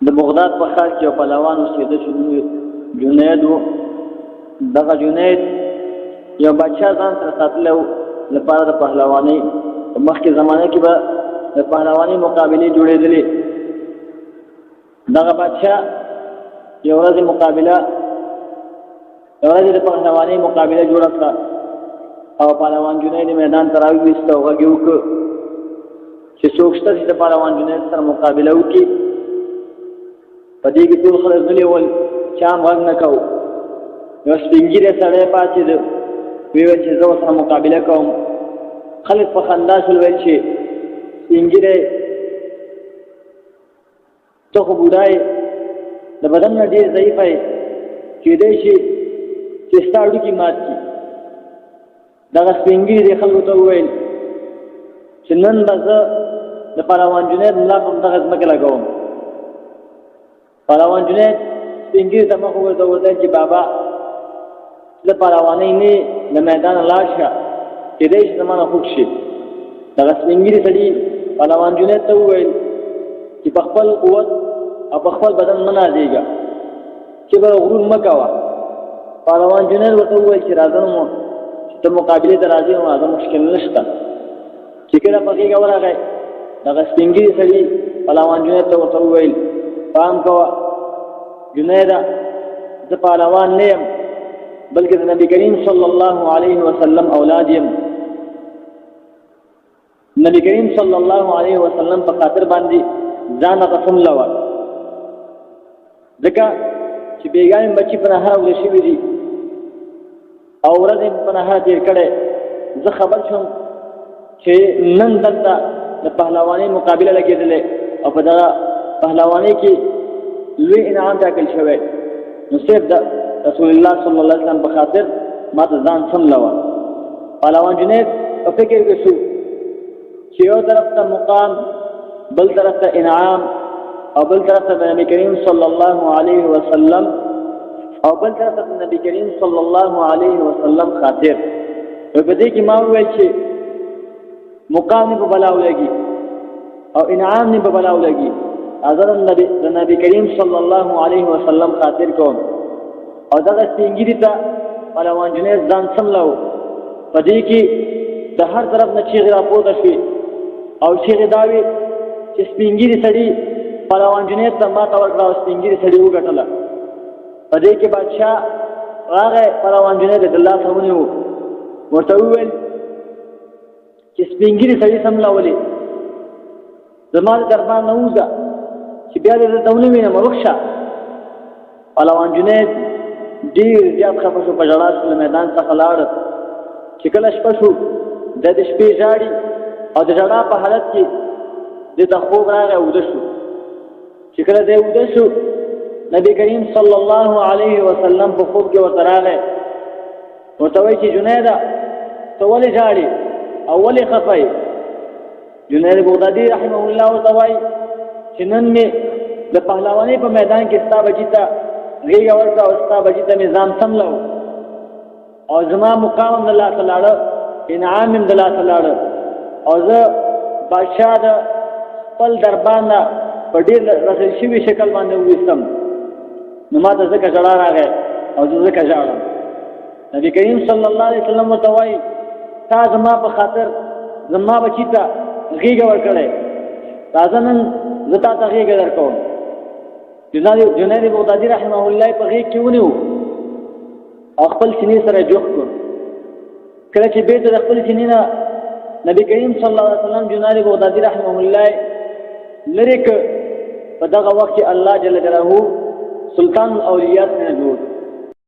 د بغداد په ښار کې یو پهلوان اوسېده چې جنید و. دغه جنید یو بادشاه ځان سره ساتلی و لپاره د پهلوانۍ. په مخکې زمانه کې به د پهلوانۍ مقابلې جوړېدلې. دغه بادشاه یو ورځ د پهلوانۍ مقابله جوړه کړه او پهلوان جنید میدان ته راوویسته او غږ یې وکړ چې څوک شته چې د پهلوان جنید سره مقابله وکړي. په دې کې ټول خلک غلي ول، چا هم غږ نه کوو. یو سپین ږیری سړی پاڅېد، ویې ویل چې زه ورسره مقابله کوم. خلک په خندا شول، ویل چې سپین ږیری ته خو بوډا یې، د بدن نه ډېر ضعیفه یې، کېدی شي چې ستا هډوکي مات کړي. دغه سپین ږیري دې خلکو ته وویل چې نن به زه د پهلوان جنید ملا په همدغه ځمکه لګوم. پهلوان جنید سپین ږیري ته مخ وګرځول چې بابا د پهلوانۍ نه د میدانه لاړ شه، کېدی شي زما نه خوږ شي. دغه سپین ږیري سړي پهلوان جنید ته وویل چې په خپل قوت او په خپل بدن مه نازېږه، چې به غرور مه کوه. پهلوان جنید ورته وویل چې راځه نو چې ته مقابلې ته راځې نو هغه مشکل نشته. چې کله په غېږه ورغی، دغه سپین ږیري سړي پهلوان جنید ته ورته وویل پام کوه جنیده، زه پهلوان نه یم بلکې د نبي کریم صلی الله علیه وسلم اولاد یم. نبي کریم صلی الله علیه وسلم په خاطر باندې ځان قسم لوه، ځکه چې بیګانې بچي په نهار وړل شوي دي او ورځ یې په نهار تېر کړی. زه خبر شوم چې نن دلته د پهلوانۍ مقابله لګېدلې او په دغه پهلوانۍ کې لوی انعام ټاکل شوی، نو صرف د رسول الله صلی الله علیه وسلم په خاطر ما ته ځان سملوه. پهلوان جنید په فکر کې شو چې یو طرف ته مقام، بل طرف ته انعام، او بل طرف ته نبی کریم صلی الله علیه وسلم، او بل طرف ته نبی کریم صلی الله علیه وسلم خاطر. په دې کې ما وویل چې مقام نه په بلا ولګي او انعام نه په بلا ولګي، حضرت نبی کریم صلی الله علیه وسلم خاطر کوم. او دغه سپین ږیري ته پهلوان جنید ځان سملو. په دې کې د هر طرف نه چیغې راپورته شوې او چیغې دا وې چې سپین ږیري سړي پهلوان جنید ته ماته ورکړه او سپین ږیري سړي وګټله. په دې کې بادشاه راغی، پهلوان جنید د الله سره ونیو، ورته وویل چې سپین ږیري سړي سملولې، زما د دربار نه ووځه چې بیا دې درته ونه وینم، وښه. پهلوان جنید ډېر زیات خفه شو، په ژړا شو، له میدان څخه لاړ. چې کله شپه شو، د شپې ژاړي او د ژړا په حالت کې دې ته خوب راغی او وده شو. چې کله دی وده شو، نبی کریم صلی الله علیه وسلم په خوب کې ورته راغی، ورته وایي چې جنیده ته ولې ژاړې او ولې خفه یې؟ جنید بغدادي رحمه الله ورته وایي چې نن مې د پهلوانۍ په میدان کې ستا بچي ته غېږه ورکړه او ستا بچي ته مې ځان سملو او زما مقام هم د لاسه لاړه، انعام هم د لاسه لاړه، او زه بادشاه د خپل دربار نه په ډېر رسل شوي شکل باندې وویستم، نو ما ته ځکه ژړا راغی او زه ځکه ژاړم. نبي کریم صلی الله علیه وسلم ورته وایي تا زما په خاطر زما بچي ته غېږه ورکړی، راځه نن زه تا ته غېږه درکوم. جنید بغدادي رحمه الله په غېږ کې ونیو او خپل سینې سره جوخ کړ. کله چې بېرته د خپل سینې نه نبي کریم صلی الله علیه وسلم جنید بغدادي رحمه الله لرې کړ، په دغه وخت کې الله جل جلاله سلطان الاولیاء څخه جوړ